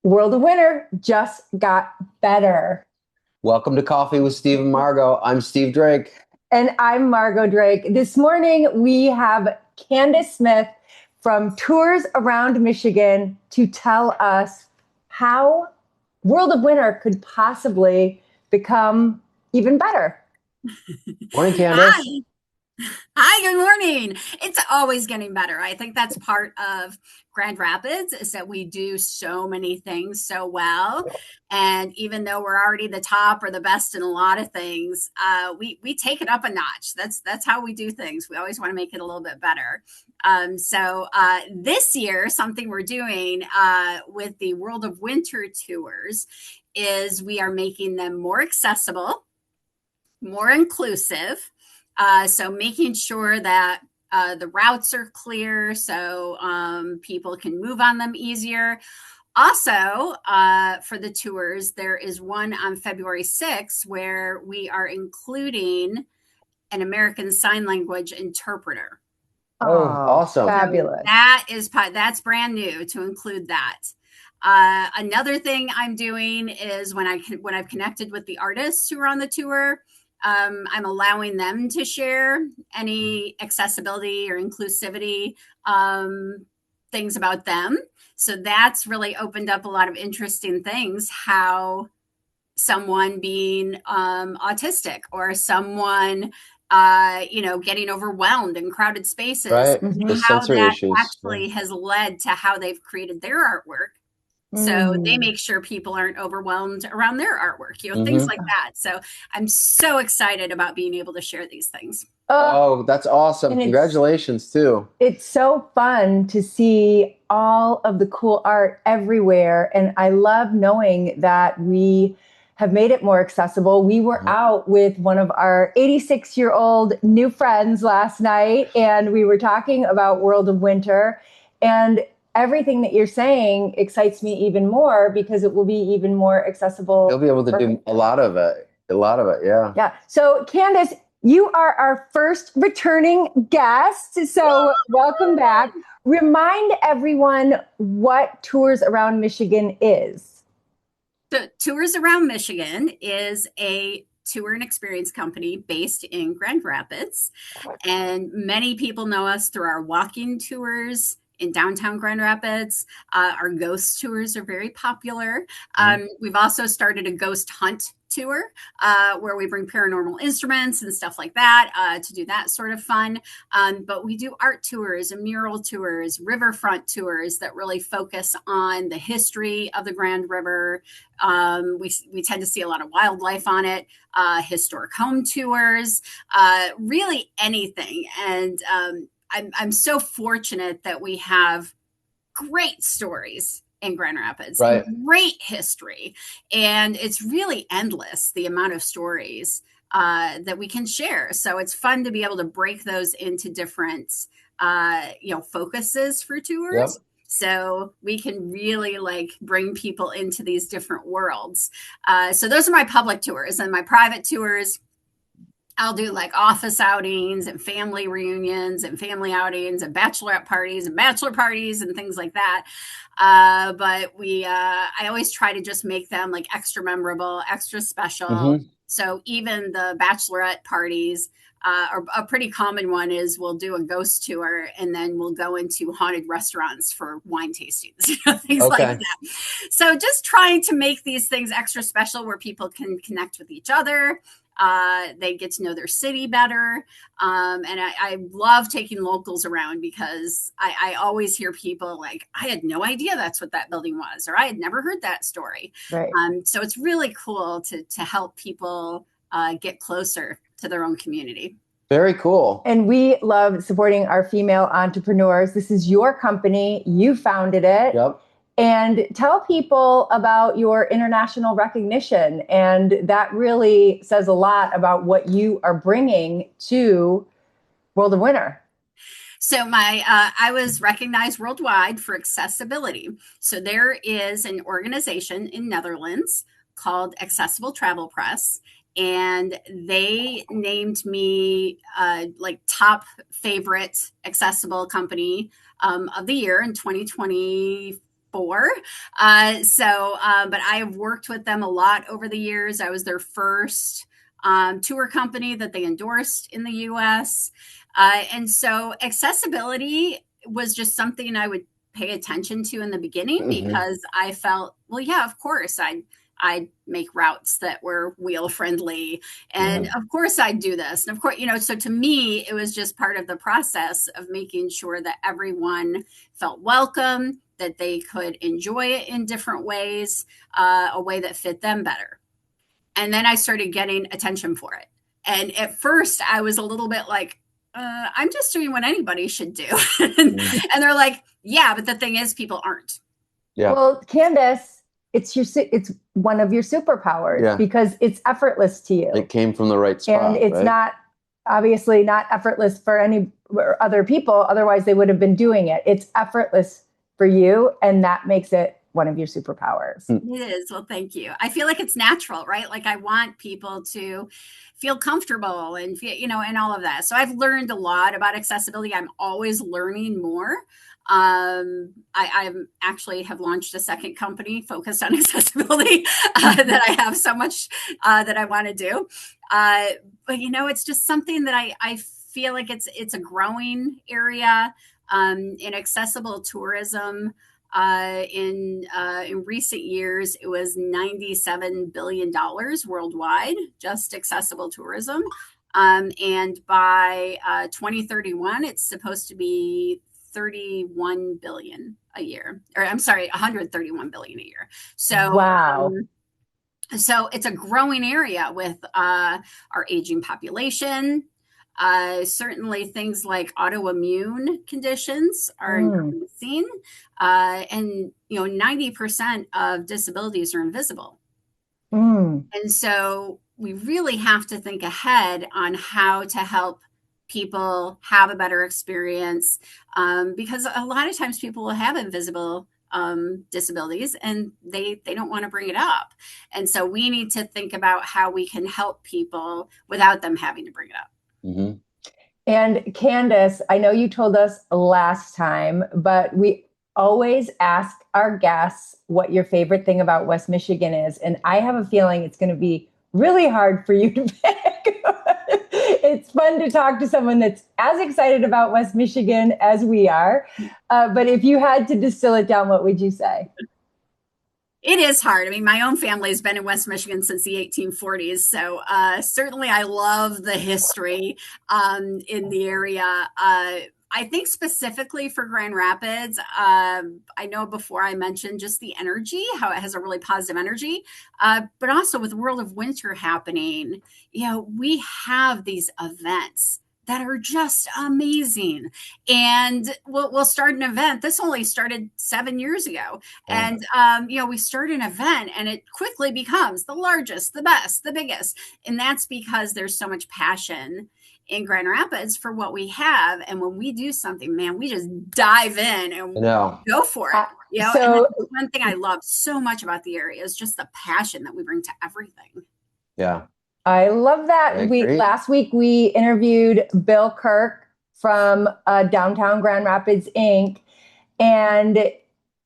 World of Winter just got better. Welcome to Coffee with Steve and Margot. I'm Steve Drake. And I'm Margot Drake. This morning, we have Candice Smith from Tours Around Michigan to tell us how World of Winter could possibly become even better. Morning, Candice. Hi. Hi, good morning. It's always getting better. I think that's part of Grand Rapids is that we do so many things so well. And even though we're already the top or the best in a lot of things, we take it up a notch. That's how we do things. We always want to make it a little bit better. So this year, something we're doing with the World of Winter tours is we are making them more accessible, more inclusive. So making sure that the routes are clear so people can move on them easier. Also, for the tours, there is one on February 6th where we are including an American Sign Language interpreter. Oh, awesome. Fabulous. So that's brand new to include that. Another thing I'm doing is when I've connected with the artists who are on the tour, I'm allowing them to share any accessibility or inclusivity things about them. So that's really opened up a lot of interesting things, how someone being autistic or someone getting overwhelmed in crowded spaces, Right. Mhm. how sensory that issues. actually has led to how they've created their artwork. So they make sure people aren't overwhelmed around their artwork, things like that. So I'm so excited about being able to share these things. Oh, that's awesome. And Congratulations, too. It's so fun to see all of the cool art everywhere. And I love knowing that we have made it more accessible. We were out with one of our 86-year-old new friends last night, and we were talking about World of Winter. And everything that you're saying excites me even more because it will be even more accessible. You'll be able to do a lot of it. Yeah. Yeah. So, Candice, you are our first returning guest. So, welcome back. Remind everyone what Tours Around Michigan is. So Tours Around Michigan is a tour and experience company based in Grand Rapids. And many people know us through our walking tours in downtown Grand Rapids. Our ghost tours are very popular. We've also started a ghost hunt tour where we bring paranormal instruments and stuff like that to do that sort of fun. But we do art tours and mural tours, riverfront tours that really focus on the history of the Grand River. We tend to see a lot of wildlife on it, historic home tours, really anything. And I'm so fortunate that we have great stories in Grand Rapids, Right. Great history, and it's really endless the amount of stories that we can share. So it's fun to be able to break those into different focuses for tours. Yep. So we can really bring people into these different worlds. So those are my public tours, and my private tours, I'll do office outings and family reunions and family outings and bachelorette parties and bachelor parties and things like that. But I always try to just make them extra memorable, extra special. So even the bachelorette parties, a pretty common one is we'll do a ghost tour and then we'll go into haunted restaurants for wine tastings, things like that. So just trying to make these things extra special where people can connect with each other. They get to know their city better. And I love taking locals around because I always hear people I had no idea that's what that building was, or I had never heard that story. Right. So it's really cool to help people get closer to their own community. Very cool. And we love supporting our female entrepreneurs. This is your company. You founded it. Yep. And tell people about your international recognition. And that really says a lot about what you are bringing to World of Winter. So I was recognized worldwide for accessibility. So there is an organization in Netherlands called Accessible Travel Press, and they named me top favorite accessible company of the year in 2024. before. But I have worked with them a lot over the years. I was their first tour company that they endorsed in the US. And so accessibility was just something I would pay attention to in the beginning because I felt, well, yeah, of course I'd make routes that were wheel friendly. And of course I'd do this. And of course, so to me, it was just part of the process of making sure that everyone felt welcome, that they could enjoy it in different ways, a way that fit them better. And then I started getting attention for it. And at first I was a little bit like, I'm just doing what anybody should do. And they're like, yeah, but the thing is people aren't. Yeah. Well, Candice, it's one of your superpowers because it's effortless to you. It came from the right spot. And it's not obviously not effortless for any other people. Otherwise they would have been doing it. It's effortless for you. And that makes it one of your superpowers. It is. Well, thank you. I feel like it's natural, right? Like I want people to feel comfortable and feel, and all of that. So I've learned a lot about accessibility. I'm always learning more. I actually have launched a second company focused on accessibility that I have so much that I want to do. But it's just something that I feel like it's a growing area in accessible tourism. In recent years, it was $97 billion worldwide, just accessible tourism. And by 2031, it's supposed to be 31 billion a year, or I'm sorry, 131 billion a year. So, wow. So it's a growing area with our aging population. Certainly things like autoimmune conditions are increasing. And 90% of disabilities are invisible. And so we really have to think ahead on how to help people have a better experience, because a lot of times people will have invisible disabilities and they don't want to bring it up. And so we need to think about how we can help people without them having to bring it up. And Candice, I know you told us last time, but we always ask our guests what your favorite thing about West Michigan is. And I have a feeling it's going to be really hard for you to pick. It's fun to talk to someone that's as excited about West Michigan as we are. But if you had to distill it down, what would you say? It is hard. I mean, my own family has been in West Michigan since the 1840s. So certainly I love the history in the area. I think specifically for Grand Rapids, I know before I mentioned just the energy, how it has a really positive energy, but also with World of Winter happening, we have these events that are just amazing. And we'll start an event. This only started 7 years ago. And, we start an event and it quickly becomes the largest, the best, the biggest. And that's because there's so much passion in Grand Rapids for what we have. And when we do something, man, we just dive in and go for it. So, and that's one thing I love so much about the area is just the passion that we bring to everything. Yeah. I love that. Last week we interviewed Bill Kirk from Downtown Grand Rapids, Inc. And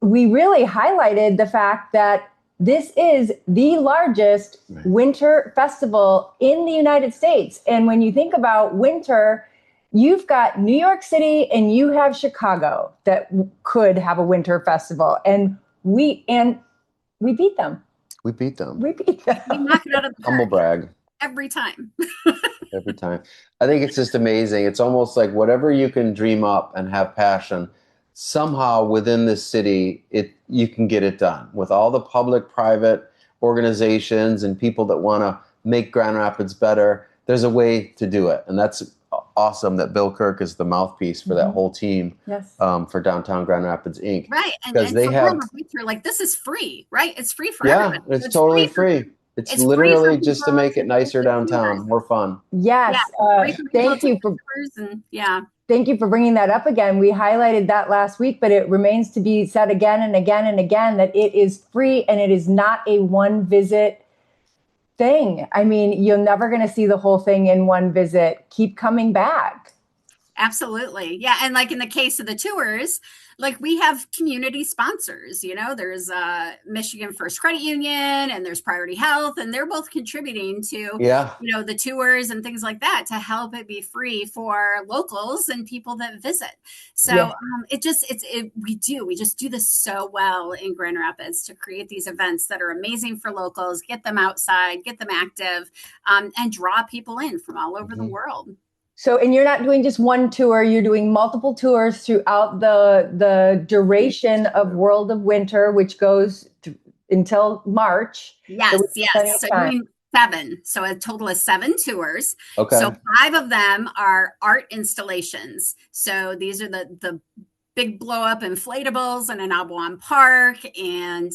we really highlighted the fact that this is the largest winter festival in the United States. And when you think about winter, you've got New York City and you have Chicago that could have a winter festival. And we beat them. We beat them. We beat them. We knock it out of the park. Humble brag. Every time. Every time. I think it's just amazing. It's almost like whatever you can dream up and have passion, somehow within this city, you can get it done. With all the public-private organizations and people that want to make Grand Rapids better, there's a way to do it. And that's awesome that Bill Kirk is the mouthpiece for that whole team for Downtown Grand Rapids, Inc. Right. And they have winter, like this is free, right? It's free for everyone. Yeah, it's totally free. It's literally just to make it nicer downtown, more fun. Yes. Thank you for Thank you for bringing that up again. We highlighted that last week, but it remains to be said again and again and again that it is free and it is not a one visit thing. I mean, you're never going to see the whole thing in one visit. Keep coming back. Absolutely. Yeah. And like in the case of the tours, like we have community sponsors, there's Michigan First Credit Union and there's Priority Health, and they're both contributing to, Yeah. the tours and things like that to help it be free for locals and people that visit. So Yes. we just do this so well in Grand Rapids to create these events that are amazing for locals, get them outside, get them active, and draw people in from all over the world. So, and you're not doing just one tour, you're doing multiple tours throughout the duration of World of Winter, which goes until March. Yes, So yes. So doing 7. So a total of 7 tours. Okay. So 5 of them are art installations. So these are the big blow up inflatables in an Abuon Park and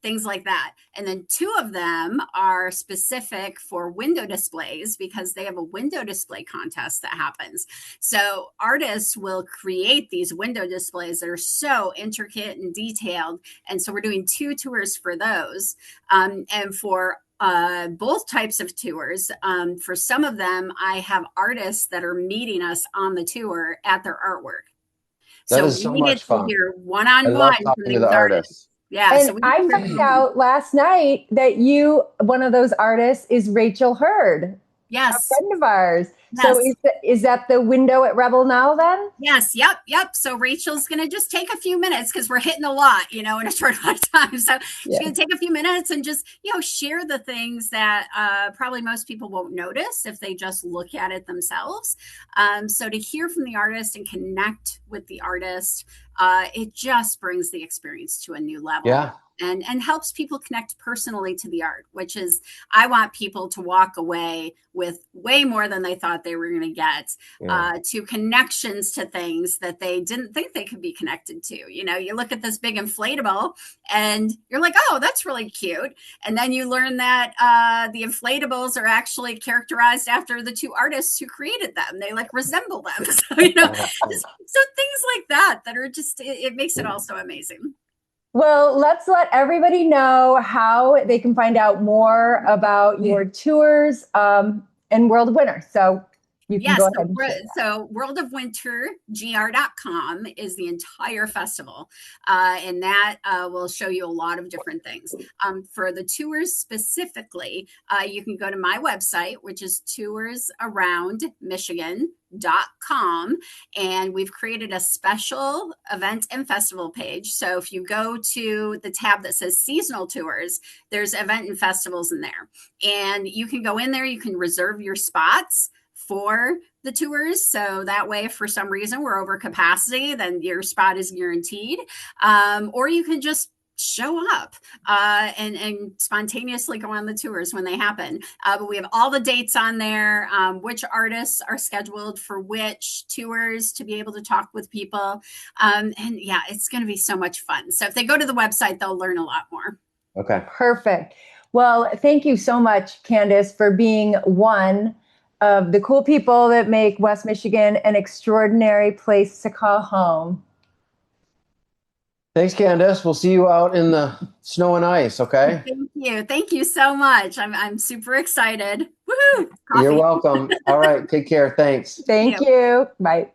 things like that. And then 2 of them are specific for window displays because they have a window display contest that happens. So artists will create these window displays that are so intricate and detailed. And so we're doing 2 tours for those. And for both types of tours. For some of them, I have artists that are meeting us on the tour at their artwork. That is so much fun. Hear I one-on-one love from talking to these the artists. artists. Yeah. And So I found out last night that one of those artists is Rachel Hurd, yes. a friend of ours. Yes. So is that the window at Rebel now then? Yes. Yep. So Rachel's going to just take a few minutes because we're hitting a lot, in a short amount of time. So she's going to take a few minutes and just, share the things that probably most people won't notice if they just look at it themselves. So to hear from the artist and connect with the artist, it just brings the experience to a new level. Yeah. And helps people connect personally to the art, which is, I want people to walk away with way more than they thought they were going to get, to connections to things that they didn't think they could be connected to. You look at this big inflatable and you're like, oh, that's really cute. And then you learn that the inflatables are actually characterized after the 2 artists who created them. They resemble them. So, so things like that are just, it makes it all so amazing. Well, let's let everybody know how they can find out more about your tours and World of Winter. So you can go ahead and share that. So worldofwintergr.com is the entire festival. And that will show you a lot of different things. For the tours specifically, you can go to my website, which is toursaroundmichigan.com, and we've created a special event and festival page. So if you go to the tab that says seasonal tours, there's event and festivals in there, and you can go in there, you can reserve your spots for the tours. So that way, if for some reason we're over capacity, then your spot is guaranteed. Or you can just show up and spontaneously go on the tours when they happen. But we have all the dates on there, which artists are scheduled for which tours to be able to talk with people. And yeah, it's going to be so much fun. So if they go to the website, they'll learn a lot more. Okay. Perfect. Well, thank you so much, Candice, for being one of the cool people that make West Michigan an extraordinary place to call home. Thanks, Candice. We'll see you out in the snow and ice, okay? Thank you. Thank you so much. I'm super excited. Woohoo! You're welcome. All right. Take care. Thanks. Thank you. Bye.